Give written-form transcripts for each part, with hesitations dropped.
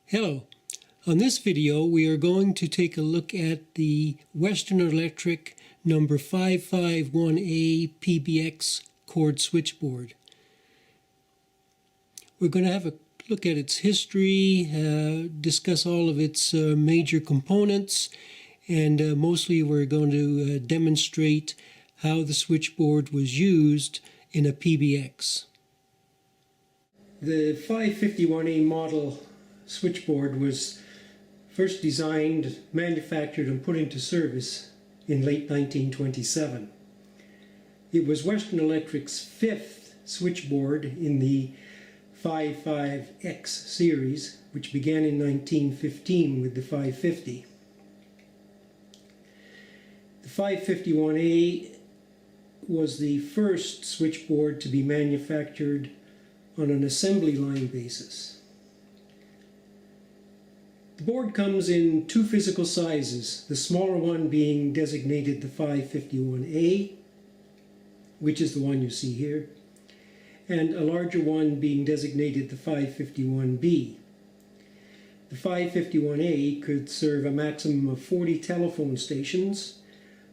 Hello. On this video we are going to take a look at the Western Electric number 551A PBX cord switchboard. We're going to have a look at its history, discuss all of its major components, and mostly we're going to demonstrate how the switchboard was used in a PBX. The 551A model switchboard was first designed, manufactured and put into service in late 1927. It was Western Electric's fifth switchboard in the 55X series, which began in 1915 with the 550. The 551A was the first switchboard to be manufactured on an assembly line basis. The board comes in two physical sizes, the smaller one being designated the 551A, which is the one you see here, and a larger one being designated the 551B. The 551A could serve a maximum of 40 telephone stations,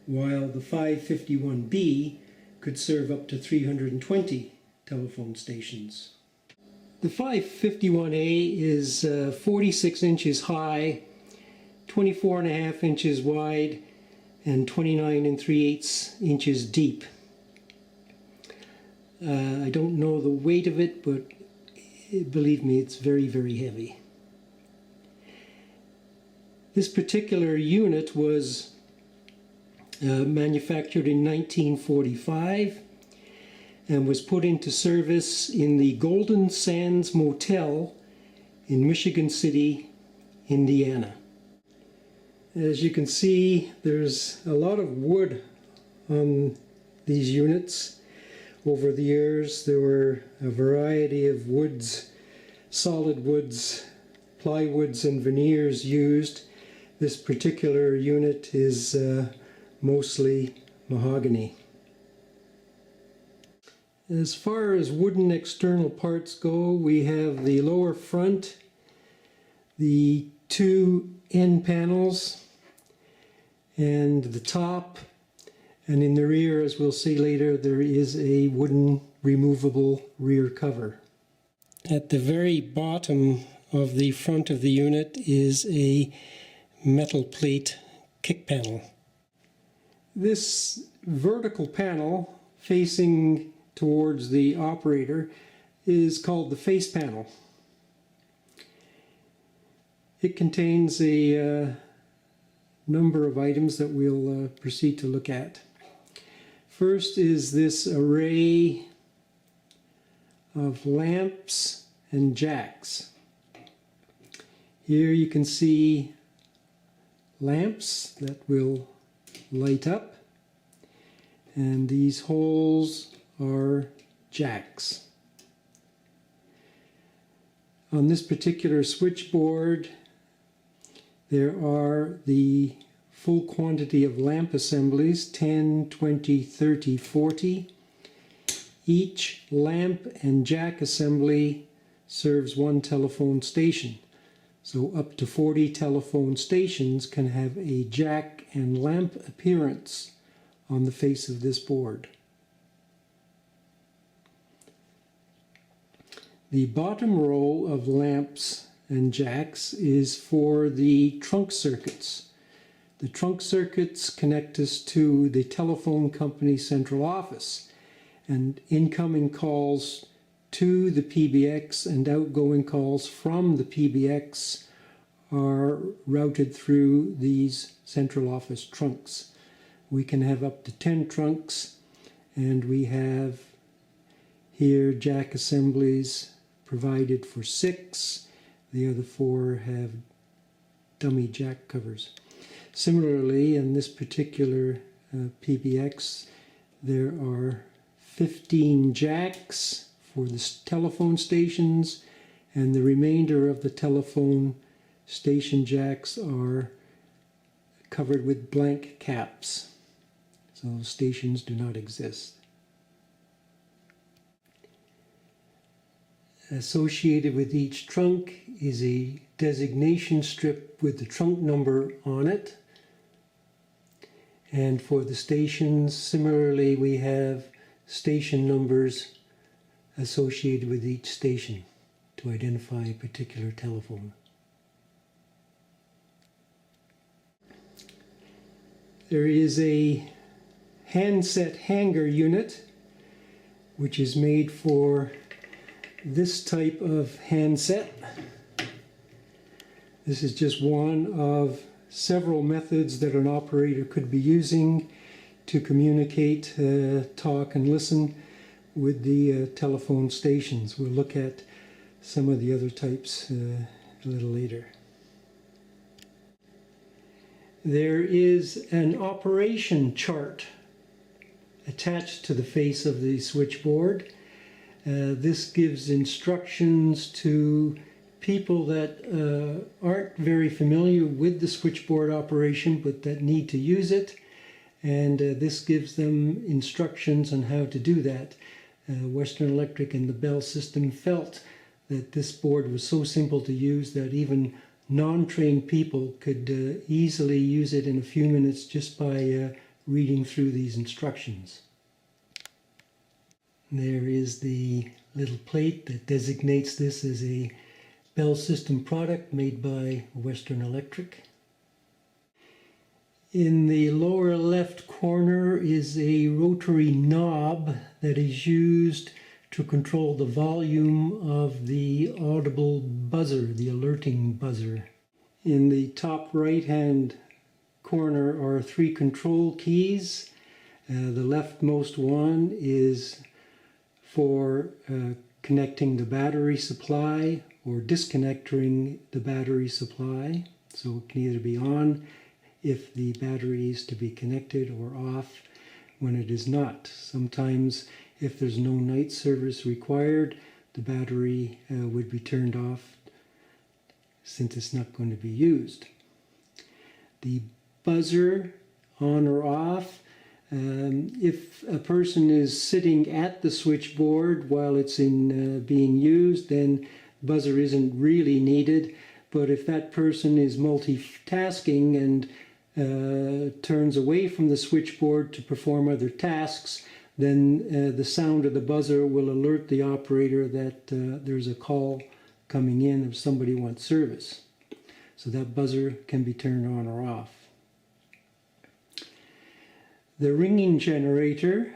while the 551B could serve up to 320 telephone stations. The 551A is 46 inches high, 24.5 inches wide, and 29 3/8 inches deep. I don't know the weight of it, but believe me, it's very, very heavy. This particular unit was manufactured in 1945 and was put into service in the Golden Sands Motel in Michigan City, Indiana. As you can see, there's a lot of wood on these units. Over the years, there were a variety of woods, solid woods, plywoods, and veneers used. This particular unit is mostly mahogany. As far as wooden external parts go, we have the lower front, the two end panels, and the top, and in the rear, as we'll see later, there is a wooden removable rear cover. At the very bottom of the front of the unit is a metal plate kick panel. This vertical panel facing towards the operator is called the face panel. It contains a number of items that we'll proceed to look at. First is this array of lamps and jacks. Here you can see lamps that will light up, and these holes are jacks. On this particular switchboard, there are the full quantity of lamp assemblies, 10, 20, 30, 40. Each lamp and jack assembly serves one telephone station. So up to 40 telephone stations can have a jack and lamp appearance on the face of this board. The bottom row of lamps and jacks is for the trunk circuits. The trunk circuits connect us to the telephone company central office, and incoming calls to the PBX and outgoing calls from the PBX are routed through these central office trunks. We can have up to 10 trunks, and we have here jack assemblies provided for 6. The other 4 have dummy jack covers. Similarly, in this particular PBX, there are 15 jacks for the telephone stations, and the remainder of the telephone station jacks are covered with blank caps. So stations do not exist. Associated with each trunk is a designation strip with the trunk number on it. And for the stations, similarly, we have station numbers associated with each station to identify a particular telephone. There is a handset hanger unit, which is made for this type of handset. This is just one of several methods that an operator could be using to communicate, talk and listen with the telephone stations. We'll look at some of the other types a little later. There is an operation chart attached to the face of the switchboard. This gives instructions to people that aren't very familiar with the switchboard operation but that need to use it, and this gives them instructions on how to do that. Western Electric and the Bell system felt that this board was so simple to use that even non-trained people could easily use it in a few minutes just by reading through these instructions. There is the little plate that designates this as a Bell system product made by Western Electric. In the lower left corner is a rotary knob that is used to control the volume of the Audible Buzzer, the alerting buzzer. In the top right hand corner are 3 control keys. The leftmost one is for connecting the battery supply or disconnecting the battery supply. So it can either be on if the battery is to be connected or off when it is not. Sometimes if there's no night service required, the battery would be turned off since it's not going to be used. The buzzer, on or off, if a person is sitting at the switchboard while it's being used, then buzzer isn't really needed. But if that person is multitasking and turns away from the switchboard to perform other tasks, then the sound of the buzzer will alert the operator that there's a call coming in if somebody wants service. So that buzzer can be turned on or off. The ringing generator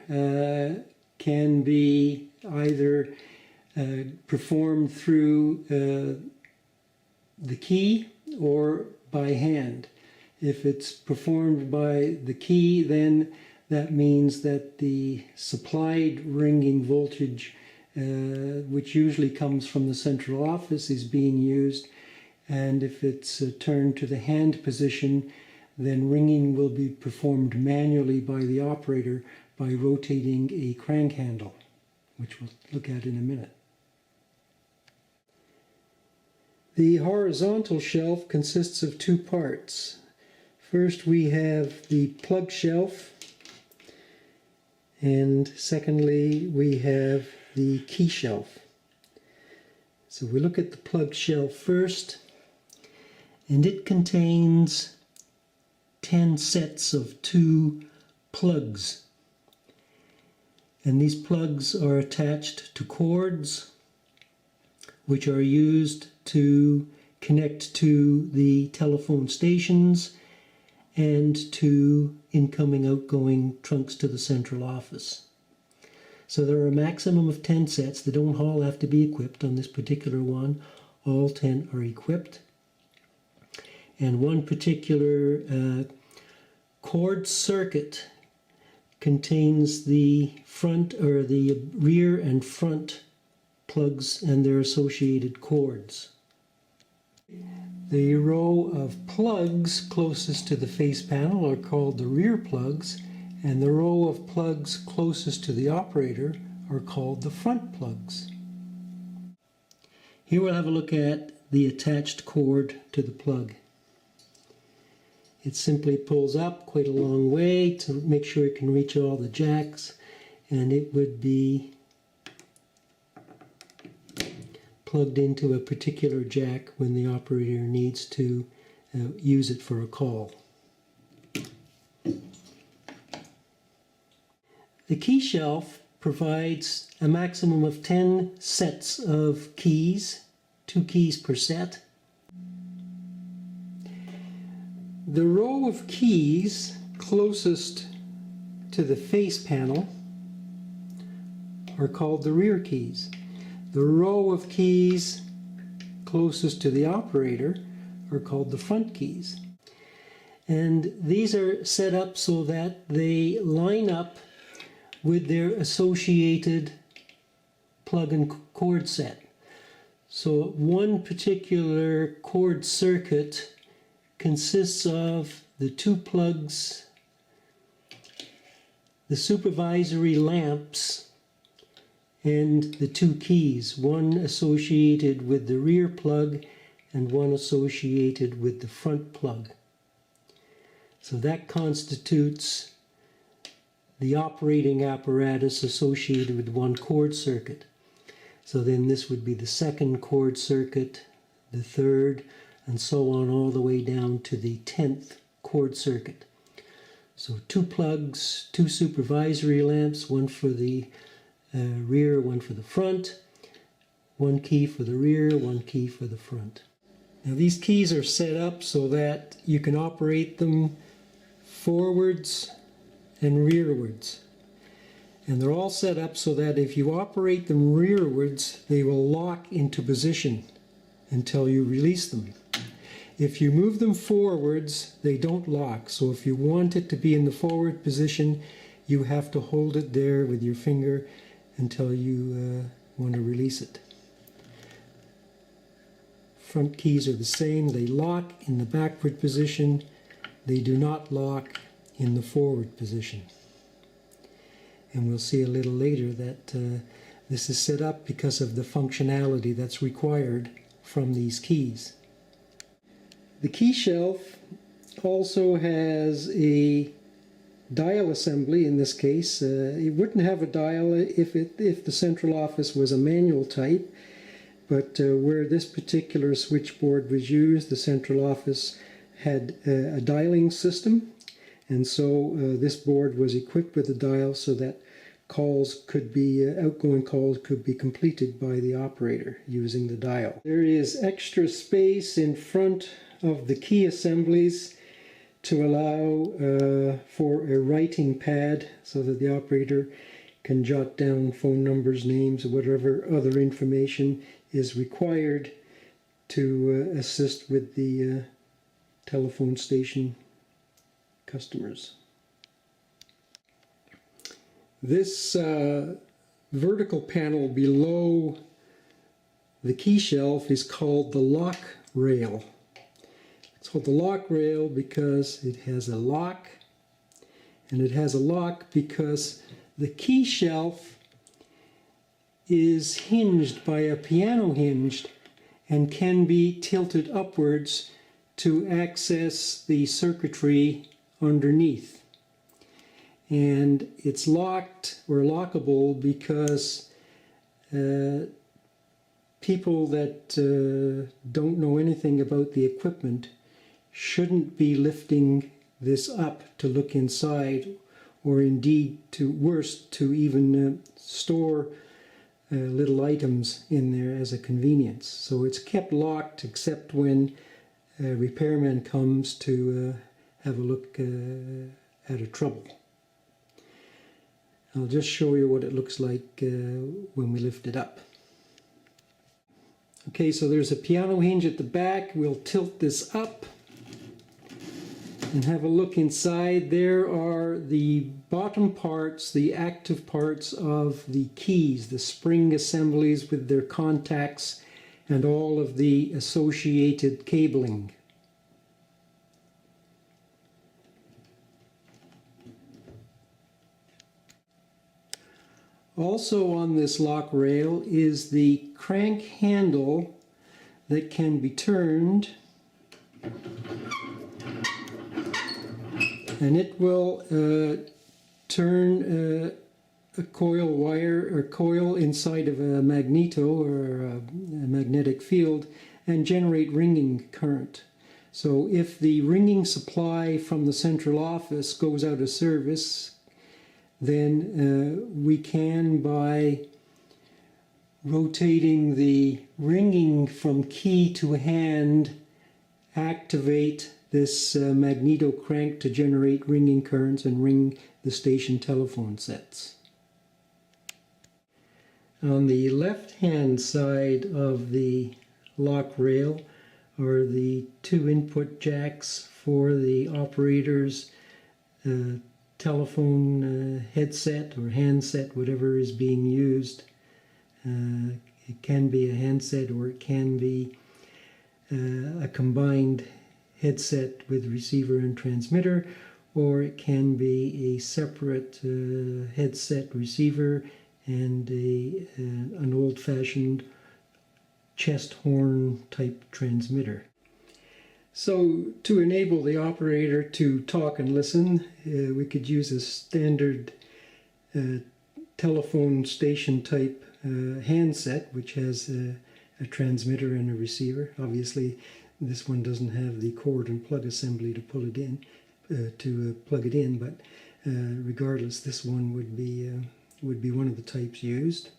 can be either performed through the key or by hand. If it's performed by the key, then that means that the supplied ringing voltage, which usually comes from the central office, is being used. And if it's turned to the hand position, then ringing will be performed manually by the operator by rotating a crank handle, which we'll look at in a minute. The horizontal shelf consists of 2 parts. First we have the plug shelf, and secondly we have the key shelf. So we look at the plug shelf first, and it contains 10 sets of 2 plugs. And these plugs are attached to cords which are used to connect to the telephone stations and to incoming outgoing trunks to the central office. So there are a maximum of 10 sets. They don't all have to be equipped. On this particular one, all 10 are equipped. And one particular cord circuit contains the front or the rear and front plugs and their associated cords. The row of plugs closest to the face panel are called the rear plugs, and the row of plugs closest to the operator are called the front plugs. Here we'll have a look at the attached cord to the plug. It simply pulls up quite a long way to make sure it can reach all the jacks, and it would be plugged into a particular jack when the operator needs to use it for a call. The key shelf provides a maximum of 10 sets of keys, 2 keys per set. The row of keys closest to the face panel are called the rear keys. The row of keys closest to the operator are called the front keys. And these are set up so that they line up with their associated plug and cord set. So one particular cord circuit consists of the 2 plugs, the supervisory lamps, and the 2 keys, one associated with the rear plug and one associated with the front plug. So that constitutes the operating apparatus associated with one cord circuit. So then this would be the 2nd cord circuit, the 3rd, and so on all the way down to the 10th cord circuit. So 2 plugs, 2 supervisory lamps, one for the rear, one for the front, 1 key for the rear, 1 key for the front. Now these keys are set up so that you can operate them forwards and rearwards. And they're all set up so that if you operate them rearwards, they will lock into position until you release them. If you move them forwards, they don't lock. So if you want it to be in the forward position, you have to hold it there with your finger until you want to release it. Front keys are the same. They lock in the backward position. They do not lock in the forward position. And we'll see a little later that this is set up because of the functionality that's required from these keys. The key shelf also has a dial assembly. In this case, it wouldn't have a dial if the central office was a manual type, but where this particular switchboard was used, the central office had a dialing system, and so this board was equipped with a dial so that calls could be, outgoing calls could be completed by the operator using the dial. There is extra space in front of the key assemblies to allow for a writing pad so that the operator can jot down phone numbers, names, or whatever other information is required to assist with the telephone station customers. This vertical panel below the key shelf is called the lock rail. It's called the lock rail because it has a lock, and it has a lock because the key shelf is hinged by a piano hinge and can be tilted upwards to access the circuitry underneath. And it's locked or lockable because people that don't know anything about the equipment shouldn't be lifting this up to look inside, or indeed, to worse, to even store little items in there as a convenience. So it's kept locked except when a repairman comes to have a look at a trouble. I'll just show you what it looks like when we lift it up. Okay, so there's a piano hinge at the back. We'll tilt this up and have a look inside. There are the bottom parts, the active parts of the keys, the spring assemblies with their contacts and all of the associated cabling. Also on this lock rail is the crank handle that can be turned, and it will turn a coil wire or coil inside of a magneto or a magnetic field and generate ringing current. So if the ringing supply from the central office goes out of service, then we can, by rotating the ringing from key to hand, activate this magneto crank to generate ringing currents and ring the station telephone sets. On the left-hand side of the lock rail are the two input jacks for the operator's telephone headset or handset, whatever is being used. It can be a handset or it can be a combined headset with receiver and transmitter, or it can be a separate headset receiver and an old-fashioned chest horn type transmitter. So to enable the operator to talk and listen, we could use a standard telephone station type handset, which has a transmitter and a receiver. Obviously this one doesn't have the cord and plug assembly to pull it in, plug it in, but regardless, this one would be one of the types used.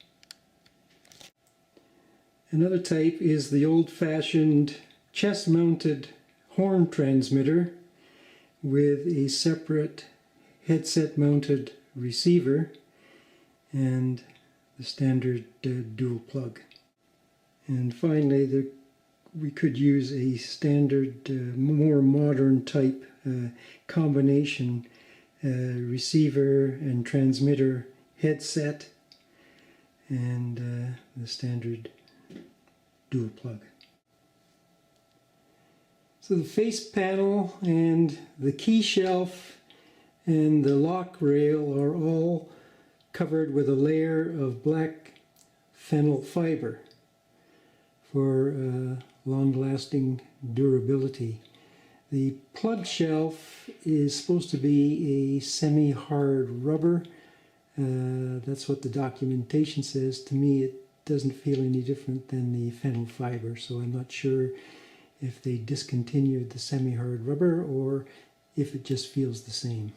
Another type is the old-fashioned chest-mounted horn transmitter with a separate headset-mounted receiver and the standard dual plug. And finally, we could use a standard, more modern type combination receiver and transmitter headset and the standard dual plug. So the face panel and the key shelf and the lock rail are all covered with a layer of black fennel fiber for long-lasting durability. The plug shelf is supposed to be a semi-hard rubber. That's what the documentation says. To me, it doesn't feel any different than the fennel fiber, so I'm not sure if they discontinued the semi-hard rubber or if it just feels the same.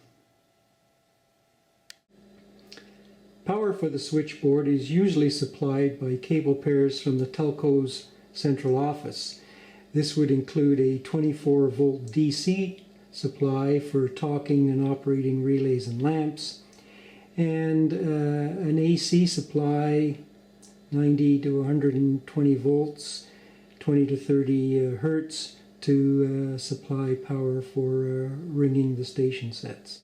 Power for the switchboard is usually supplied by cable pairs from the telco's central office. This would include a 24-volt DC supply for talking and operating relays and lamps, and an AC supply, 90 to 120 volts, 20 to 30 hertz, to supply power for ringing the station sets.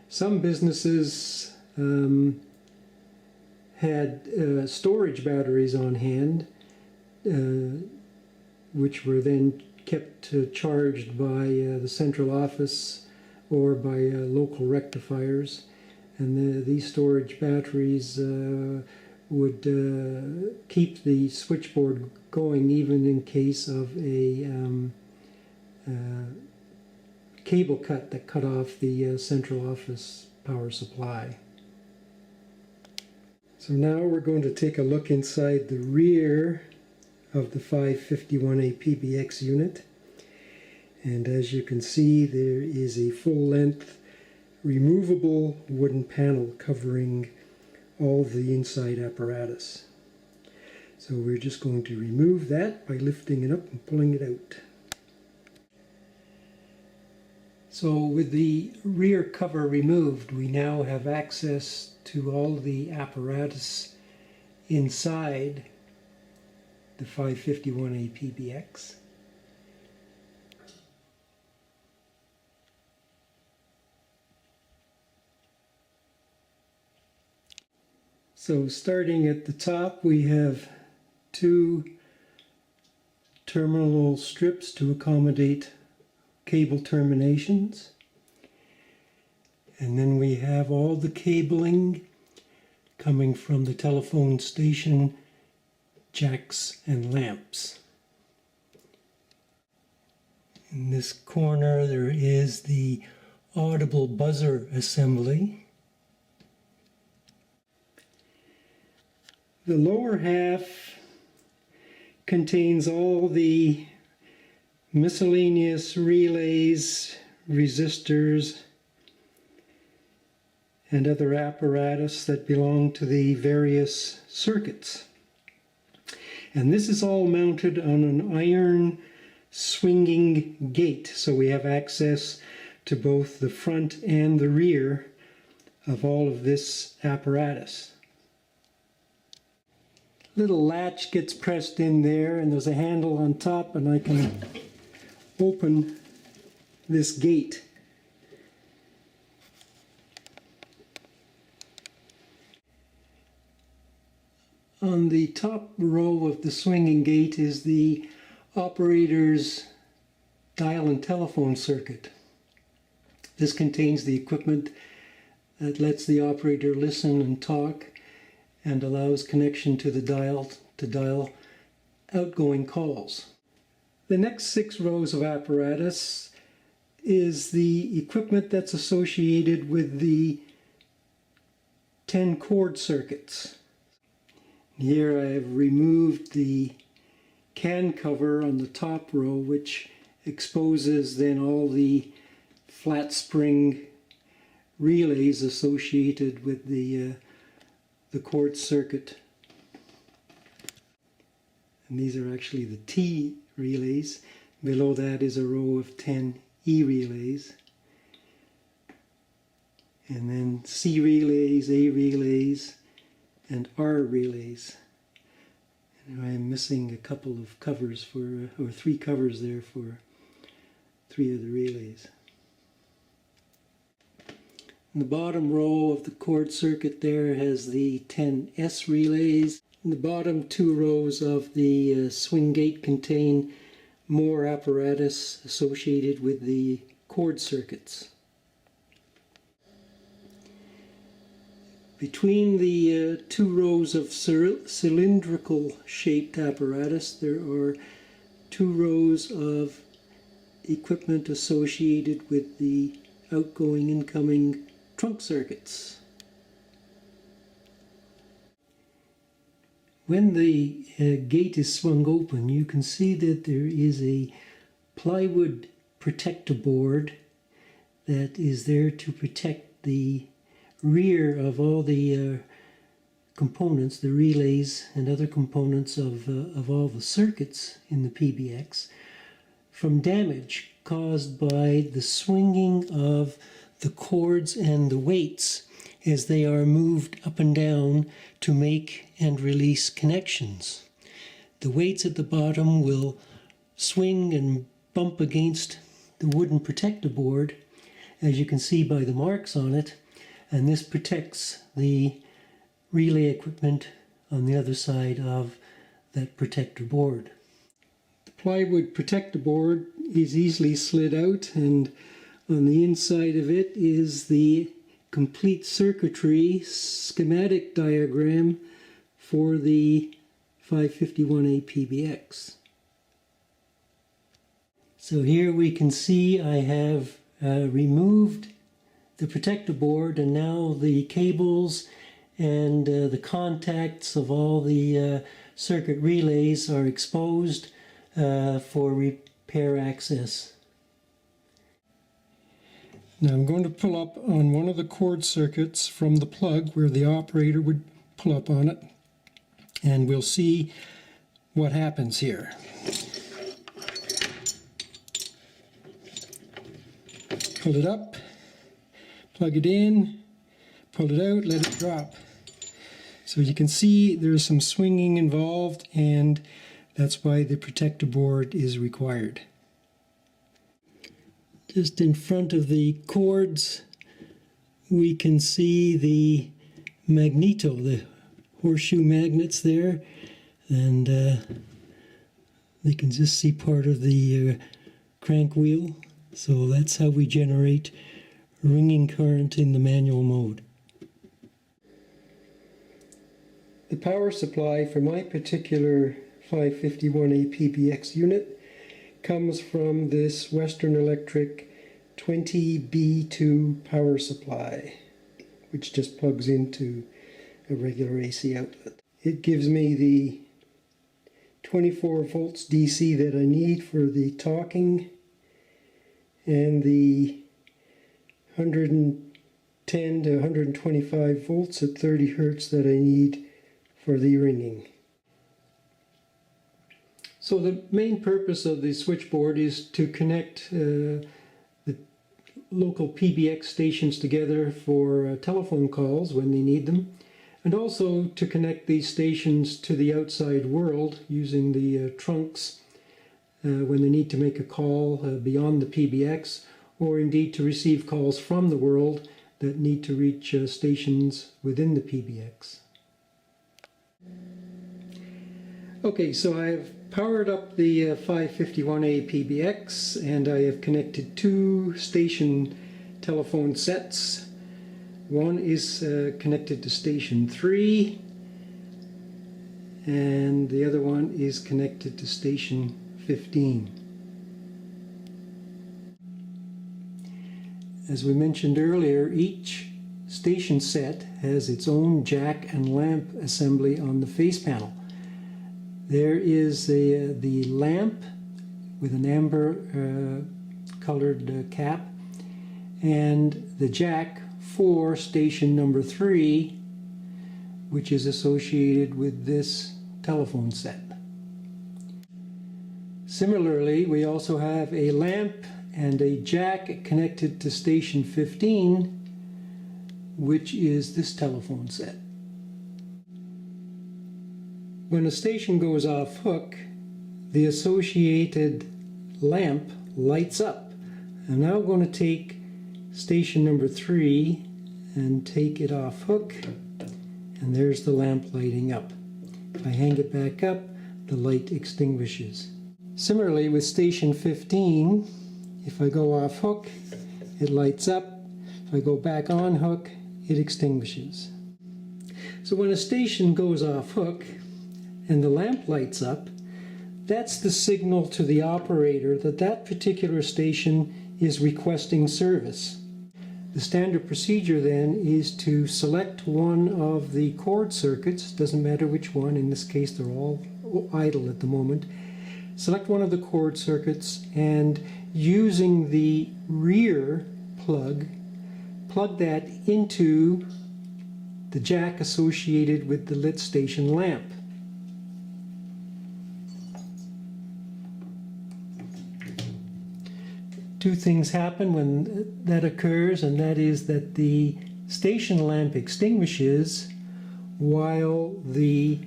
Some businesses had storage batteries on hand, which were then kept charged by the central office or by local rectifiers. And these storage batteries would keep the switchboard going even in case of a cable cut that cut off the central office power supply. So now we're going to take a look inside the rear of the 551A PBX unit. And as you can see, there is a full-length removable wooden panel covering all the inside apparatus. So we're just going to remove that by lifting it up and pulling it out. So with the rear cover removed, we now have access to all the apparatus inside the 551A PBX. So starting at the top, we have two terminal strips to accommodate cable terminations. And then we have all the cabling coming from the telephone station jacks and lamps. In this corner there is the Audible Buzzer assembly. The lower half contains all the miscellaneous relays, resistors, and other apparatus that belong to the various circuits. And this is all mounted on an iron swinging gate, so we have access to both the front and the rear of all of this apparatus. Little latch gets pressed in there, and there's a handle on top, and I can open this gate. On the top row of the swinging gate is the operator's dial and telephone circuit. This contains the equipment that lets the operator listen and talk and allows connection to the dial to dial outgoing calls. The next 6 rows of apparatus is the equipment that's associated with the 10 cord circuits. Here I have removed the can cover on the top row, which exposes then all the flat spring relays associated with the cord circuit. And these are actually the T relays. Below that is a row of 10 E relays. And then C relays, A relays, and R relays. And I'm missing a couple of covers for, or 3 covers there for 3 of the relays. And the bottom row of the cord circuit there has the 10 S relays. And the bottom 2 rows of the swing gate contain more apparatus associated with the cord circuits. Between the 2 rows of cylindrical shaped apparatus, there are 2 rows of equipment associated with the outgoing incoming trunk circuits. When the gate is swung open, you can see that there is a plywood protector board that is there to protect the rear of all the components, the relays and other components of all the circuits in the PBX from damage caused by the swinging of the cords and the weights as they are moved up and down to make and release connections. The weights at the bottom will swing and bump against the wooden protector board, as you can see by the marks on it, and this protects the relay equipment on the other side of that protector board. The plywood protector board is easily slid out, and on the inside of it is the complete circuitry schematic diagram for the 551A PBX. So here we can see I have removed the protector board, and now the cables and the contacts of all the circuit relays are exposed for repair access. Now I'm going to pull up on one of the cord circuits from the plug where the operator would pull up on it, and we'll see what happens here. Pull it up, plug it in, pull it out, let it drop. So you can see there's some swinging involved, and that's why the protector board is required. Just in front of the cords, we can see the magneto, the horseshoe magnets there, and they can just see part of the crank wheel. So that's how we generate ringing current in the manual mode. The power supply for my particular 551A PBX unit comes from this Western Electric 20B2 power supply, which just plugs into a regular AC outlet. It gives me the 24 volts DC that I need for the talking and the 110 to 125 volts at 30 hertz that I need for the ringing. So the main purpose of the switchboard is to connect the local PBX stations together for telephone calls when they need them, and also to connect these stations to the outside world using the trunks when they need to make a call beyond the PBX, or indeed to receive calls from the world that need to reach stations within the PBX. Okay, so I've powered up the 551A PBX and I have connected two station telephone sets. One is connected to station 3 and the other one is connected to station 15. As we mentioned earlier, each station set has its own jack and lamp assembly on the face panel. There is the lamp with an amber colored cap and the jack for station number 3, which is associated with this telephone set. Similarly, we also have a lamp and a jack connected to station 15, which is this telephone set. When a station goes off hook, the associated lamp lights up. I'm now going to take station number 3 and take it off hook, and there's the lamp lighting up. If I hang it back up, the light extinguishes. Similarly with station 15, if I go off hook, it lights up. If I go back on hook, it extinguishes. So when a station goes off hook and the lamp lights up, that's the signal to the operator that that particular station is requesting service. The standard procedure then is to select one of the cord circuits, doesn't matter which one, in this case they're all idle at the moment. Select one of the cord circuits and using the rear plug that into the jack associated with the lit station lamp. Two things happen when that occurs, and that is that the station lamp extinguishes while the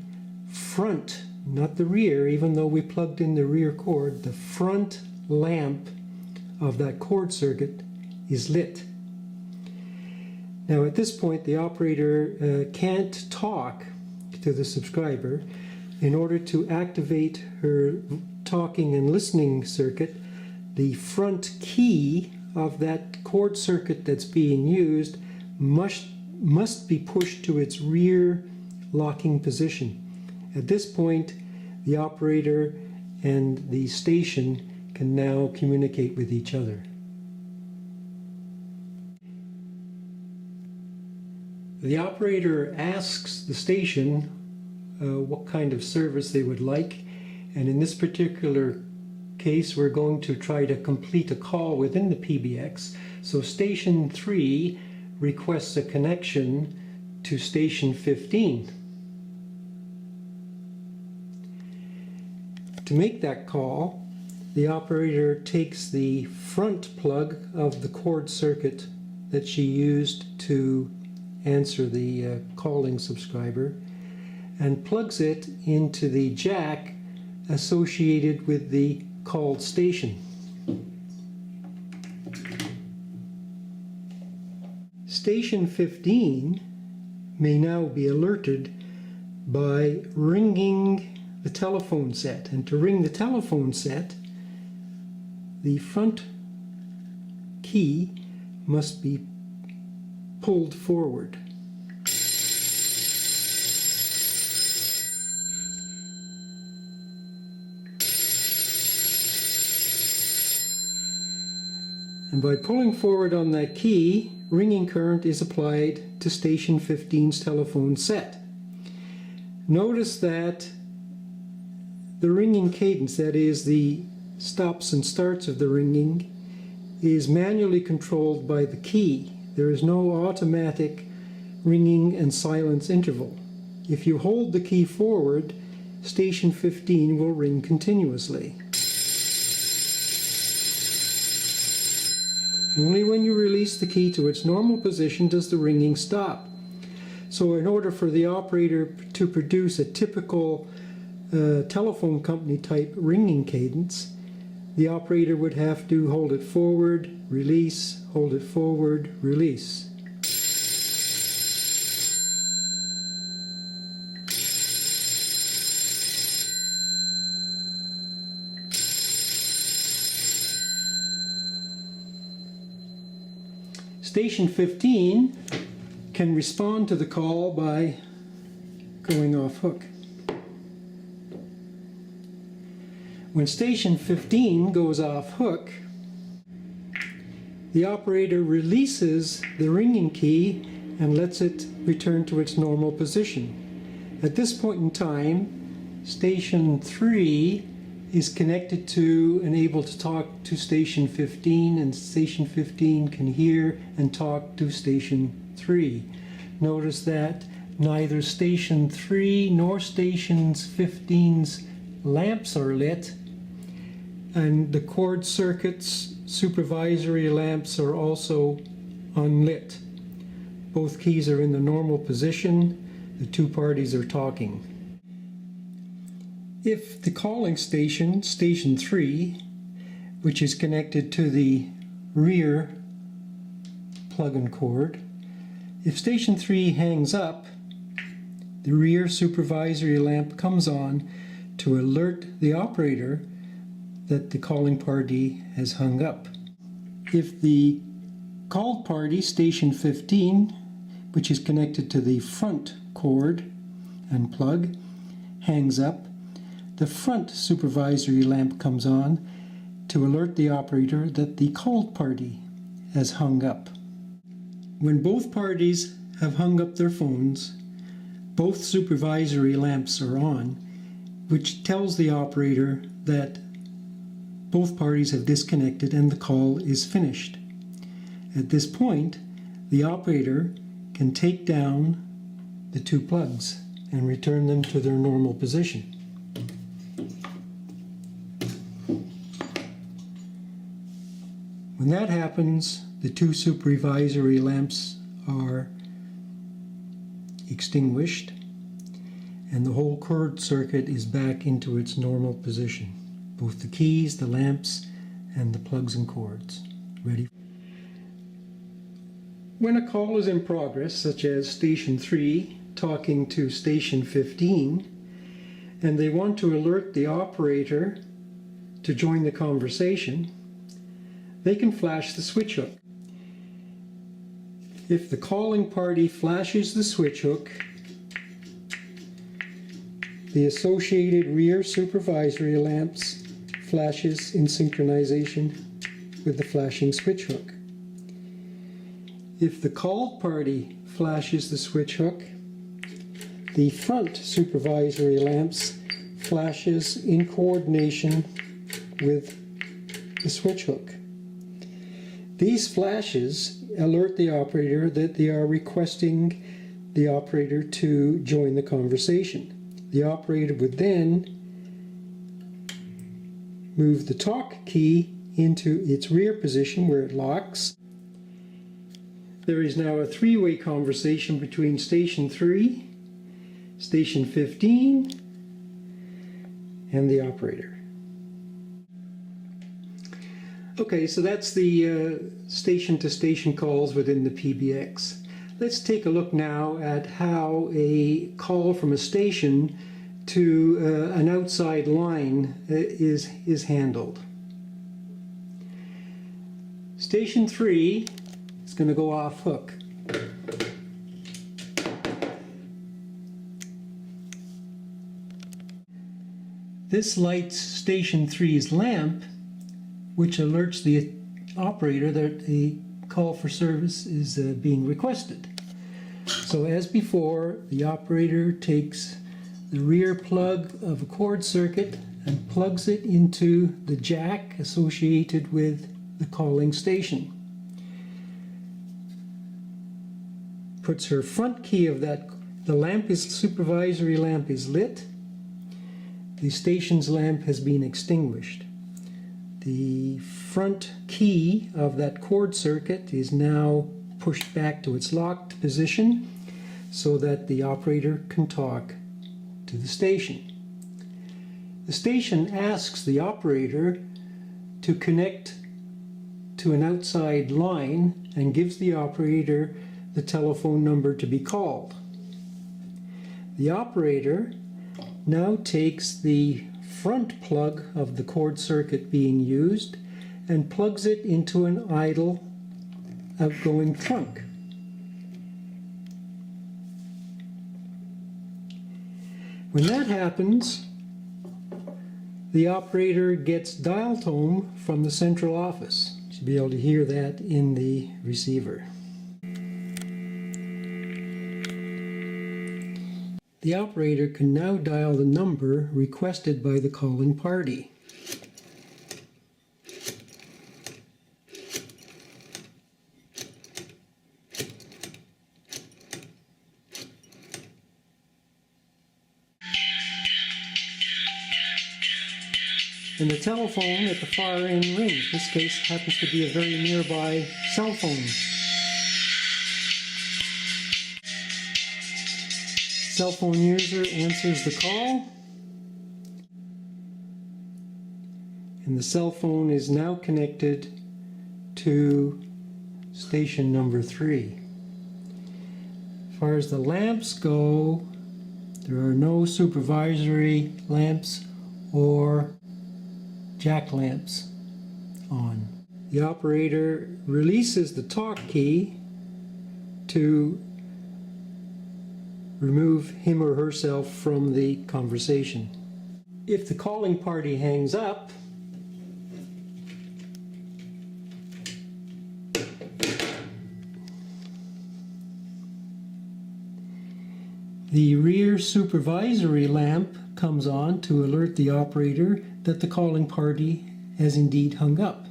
front, not the rear, even though we plugged in the rear cord, the front lamp of that cord circuit is lit. Now at this point the operator can't talk to the subscriber. In order to activate her talking and listening circuit, the front key of that cord circuit that's being used must be pushed to its rear locking position. At this point, the operator and the station can now communicate with each other. The operator asks the station what kind of service they would like, and in this particular case we're going to try to complete a call within the PBX. So station 3 requests a connection to station 15. To make that call, the operator takes the front plug of the cord circuit that she used to answer the calling subscriber and plugs it into the jack associated with the called station. Station 15 may now be alerted by ringing the telephone set, and to ring the telephone set, the front key must be pulled forward. And by pulling forward on that key, ringing current is applied to station 15's telephone set. Notice that the ringing cadence, that is the stops and starts of the ringing, is manually controlled by the key. There is no automatic ringing and silence interval. If you hold the key forward, station 15 will ring continuously. Only when you release the key to its normal position does the ringing stop. So in order for the operator to produce a typical telephone company type ringing cadence, the operator would have to hold it forward, release, hold it forward, release. Station 15 can respond to the call by going off hook. When station 15 goes off hook, the operator releases the ringing key and lets it return to its normal position. At this point in time, station 3 is connected to and able to talk to station 15, and station 15 can hear and talk to station 3. Notice that neither station 3 nor station 15's lamps are lit, and the cord circuit's supervisory lamps are also unlit. Both keys are in the normal position. The two parties are talking. If the calling station, station 3, which is connected to the rear plug-in cord, if station 3 hangs up, the rear supervisory lamp comes on to alert the operator that the calling party has hung up. If the called party, station 15, which is connected to the front cord and plug, hangs up, the front supervisory lamp comes on to alert the operator that the called party has hung up. When both parties have hung up their phones, both supervisory lamps are on, which tells the operator that both parties have disconnected and the call is finished. At this point, the operator can take down the two plugs and return them to their normal position. When that happens, the two supervisory lamps are extinguished and the whole cord circuit is back into its normal position. Both the keys, the lamps, and the plugs and cords. Ready? When a call is in progress, such as station 3 talking to station 15, and they want to alert the operator to join the conversation, they can flash the switch hook. If the calling party flashes the switch hook, the associated rear supervisory lamps flashes in synchronization with the flashing switch hook. If the called party flashes the switch hook, the front supervisory lamps flashes in coordination with the switch hook. These flashes alert the operator that they are requesting the operator to join the conversation. The operator would then move the talk key into its rear position where it locks. There is now a three-way conversation between station 3, station 15, and the operator. Okay, so that's the station-to-station calls within the PBX. Let's take a look now at how a call from a station to an outside line is handled. Station 3 is going to go off hook. This lights station 3's lamp, which alerts the operator that a call for service is being requested. So as before, the operator takes the rear plug of a cord circuit and plugs it into the jack associated with the calling station. Puts her front key of that, the supervisory lamp is lit. The station's lamp has been extinguished. The front key of that cord circuit is now pushed back to its locked position so that the operator can talk to the station. The station asks the operator to connect to an outside line and gives the operator the telephone number to be called. The operator now takes the front plug of the cord circuit being used and plugs it into an idle outgoing trunk. When that happens, the operator gets dial tone from the central office. You should be able to hear that in the receiver. The operator can now dial the number requested by the calling party. And the telephone at the far end rings. This case happens to be a very nearby cell phone. Cell phone user answers the call, and the cell phone is now connected to station number 3. As far as the lamps go, there are no supervisory lamps or jack lamps on. The operator releases the talk key to remove him or herself from the conversation. If the calling party hangs up, the rear supervisory lamp comes on to alert the operator that the calling party has indeed hung up.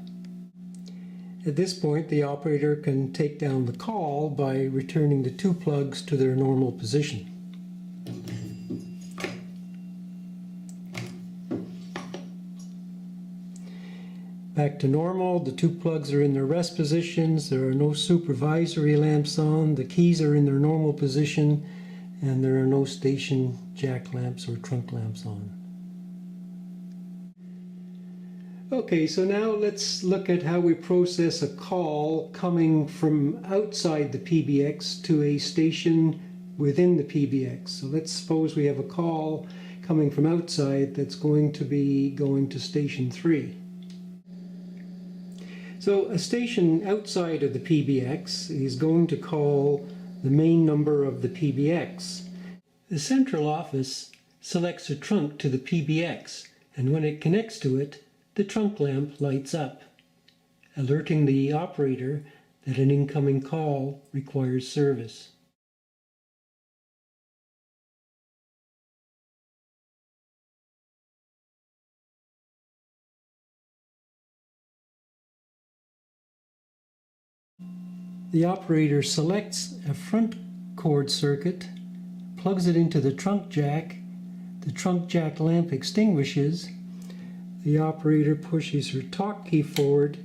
At this point, the operator can take down the call by returning the 2 plugs to their normal position. Back to normal, the 2 plugs are in their rest positions, there are no supervisory lamps on, the keys are in their normal position, and there are no station jack lamps or trunk lamps on. Okay, so now let's look at how we process a call coming from outside the PBX to a station within the PBX. So let's suppose we have a call coming from outside that's going to be going to station 3. So a station outside of the PBX is going to call the main number of the PBX. The central office selects a trunk to the PBX, and when it connects to it, the trunk lamp lights up, alerting the operator that an incoming call requires service. The operator selects a front cord circuit, plugs it into the trunk jack lamp extinguishes, the operator pushes her talk key forward,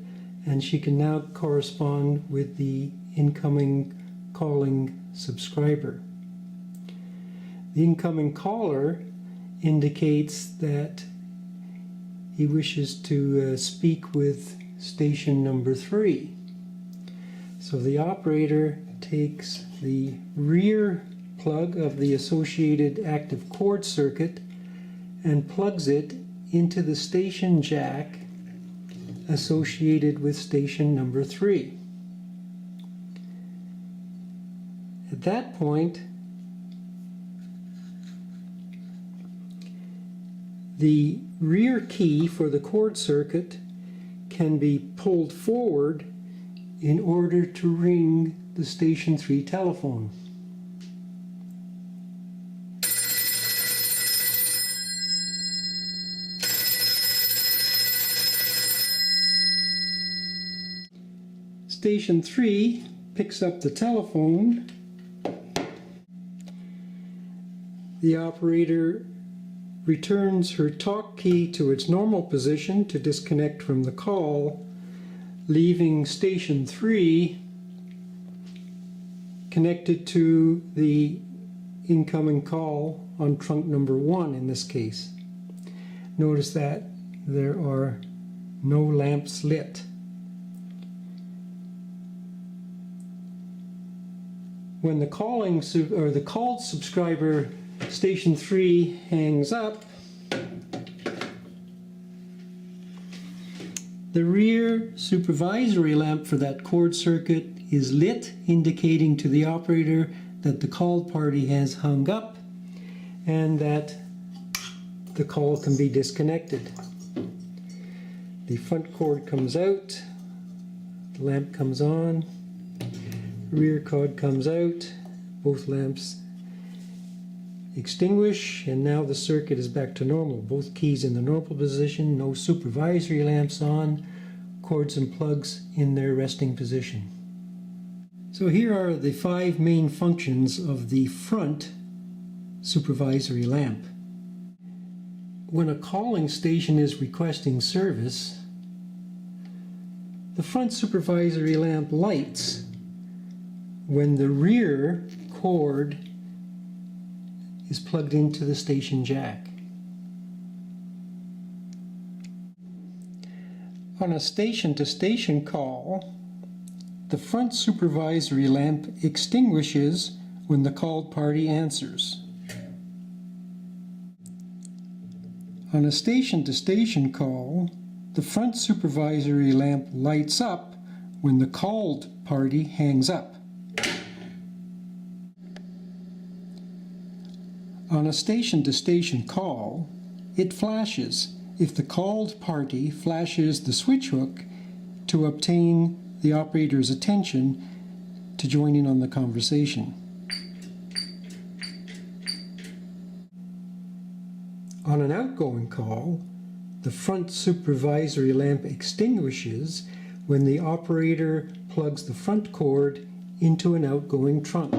and she can now correspond with the incoming calling subscriber. The incoming caller indicates that he wishes to speak with station number 3. So the operator takes the rear plug of the associated active cord circuit and plugs it into the station jack associated with station number 3. At that point, the rear key for the cord circuit can be pulled forward in order to ring the station 3 telephone. station 3 picks up the telephone, the operator returns her talk key to its normal position to disconnect from the call, leaving station 3 connected to the incoming call on trunk number 1 in this case. Notice that there are no lamps lit. When the called subscriber station 3 hangs up, the rear supervisory lamp for that cord circuit is lit, indicating to the operator that the called party has hung up and that the call can be disconnected. The front cord comes out, the lamp comes on, rear cord comes out, both lamps extinguish, and now the circuit is back to normal. Both keys in the normal position, no supervisory lamps on, cords and plugs in their resting position. So here are the 5 main functions of the front supervisory lamp. When a calling station is requesting service, the front supervisory lamp lights when the rear cord is plugged into the station jack. On a station-to-station call, the front supervisory lamp extinguishes when the called party answers. On a station-to-station call, the front supervisory lamp lights up when the called party hangs up. On a station-to-station call, it flashes if the called party flashes the switch hook to obtain the operator's attention to join in on the conversation. On an outgoing call, the front supervisory lamp extinguishes when the operator plugs the front cord into an outgoing trunk.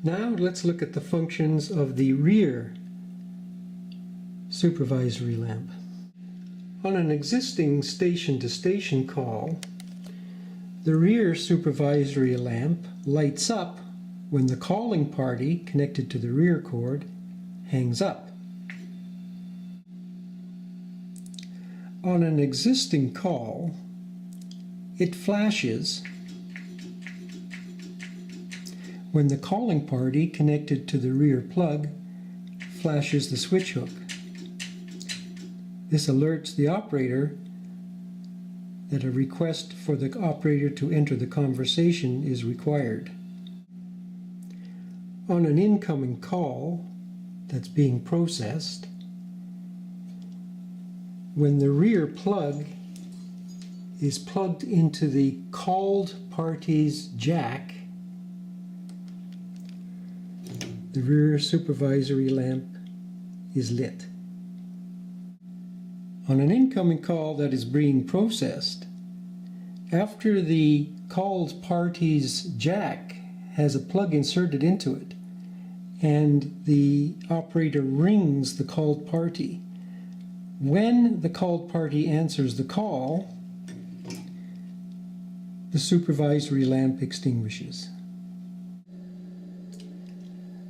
Now let's look at the functions of the rear supervisory lamp. On an existing station-to-station call, the rear supervisory lamp lights up when the calling party connected to the rear cord hangs up. On an existing call, it flashes when the calling party connected to the rear plug flashes the switch hook. This alerts the operator that a request for the operator to enter the conversation is required. On an incoming call that's being processed, when the rear plug is plugged into the called party's jack, the rear supervisory lamp is lit. On an incoming call that is being processed, after the called party's jack has a plug inserted into it and the operator rings the called party, when the called party answers the call, the supervisory lamp extinguishes.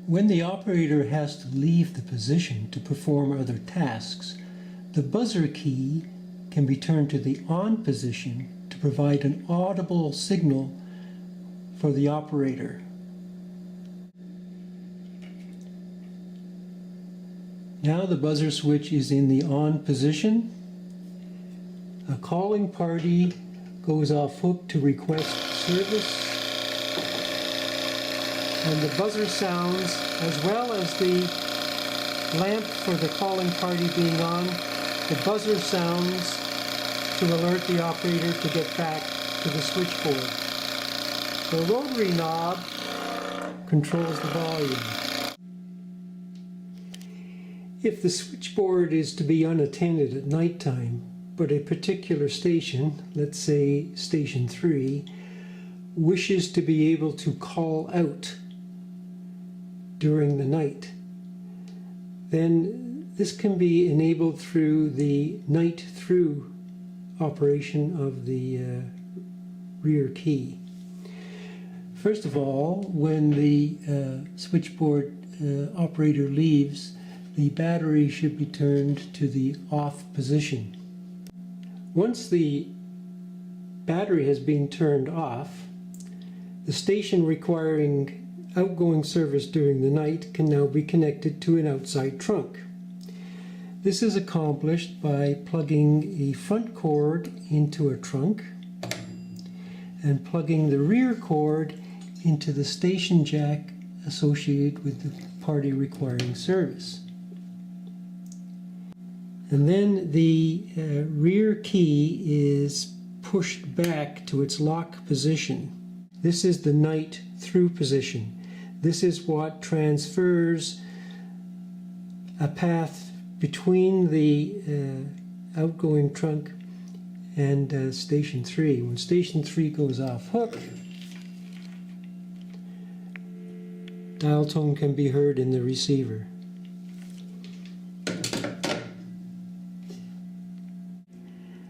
When the operator has to leave the position to perform other tasks, the buzzer key can be turned to the on position to provide an audible signal for the operator. Now the buzzer switch is in the on position. A calling party goes off hook to request service, and the buzzer sounds, as well as the lamp for the calling party being on. The buzzer sounds to alert the operator to get back to the switchboard. The rotary knob controls the volume. If the switchboard is to be unattended at nighttime, but a particular station, let's say station 3, wishes to be able to call out during the night, then this can be enabled through the night through operation of the rear key. First of all, when the switchboard operator leaves, the battery should be turned to the off position. Once the battery has been turned off, the station requiring outgoing service during the night can now be connected to an outside trunk. This is accomplished by plugging a front cord into a trunk and plugging the rear cord into the station jack associated with the party requiring service. And then the rear key is pushed back to its lock position. This is the night through position. This is what transfers a path between the outgoing trunk and station 3. When station 3 goes off hook, dial tone can be heard in the receiver.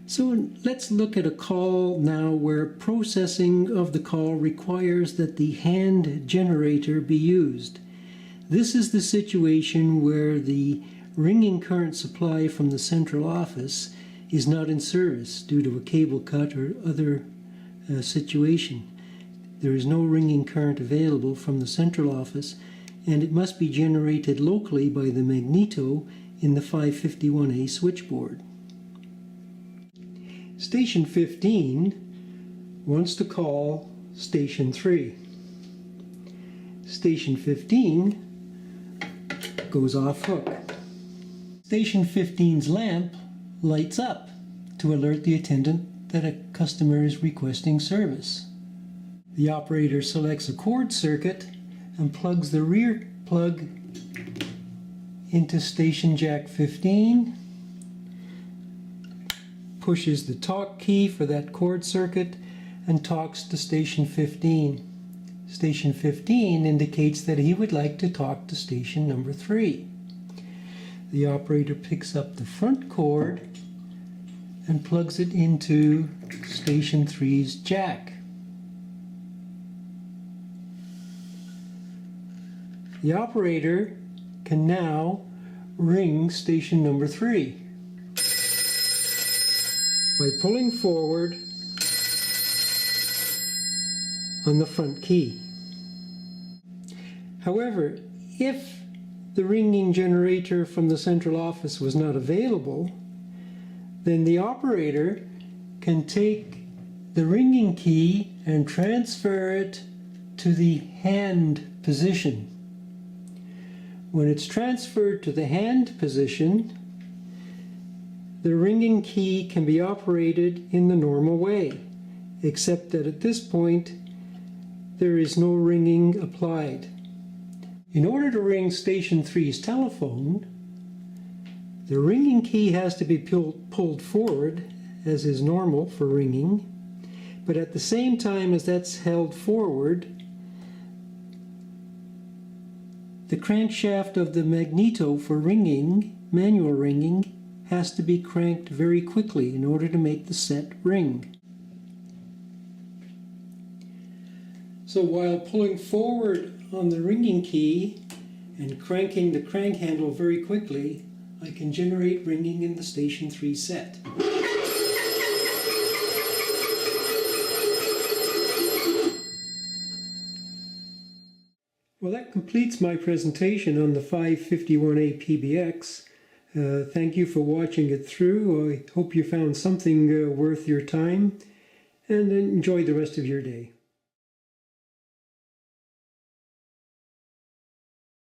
So let's look at a call now where processing of the call requires that the hand generator be used. This is the situation where the ringing current supply from the central office is not in service due to a cable cut or other situation. There is no ringing current available from the central office, and it must be generated locally by the magneto in the 551A switchboard. Station 15 wants to call Station 3. Station 15 goes off hook. Station 15's lamp lights up to alert the attendant that a customer is requesting service. The operator selects a cord circuit and plugs the rear plug into station jack 15, pushes the talk key for that cord circuit, and talks to station 15. Station 15 indicates that he would like to talk to station number 3. The operator picks up the front cord and plugs it into station 3's jack. The operator can now ring station number 3 by pulling forward on the front key. However, if the ringing generator from the central office was not available, then the operator can take the ringing key and transfer it to the hand position. When it's transferred to the hand position, the ringing key can be operated in the normal way, except that at this point there is no ringing applied. In order to ring station 3's telephone, the ringing key has to be pulled forward, as is normal for ringing, but at the same time as that's held forward, the crankshaft of the magneto for ringing, manual ringing, has to be cranked very quickly in order to make the set ring. So while pulling forward on the ringing key and cranking the crank handle very quickly, I can generate ringing in the station 3 set. Well, that completes my presentation on the 551A PBX. Thank you for watching it through. I hope you found something worth your time, and enjoy the rest of your day.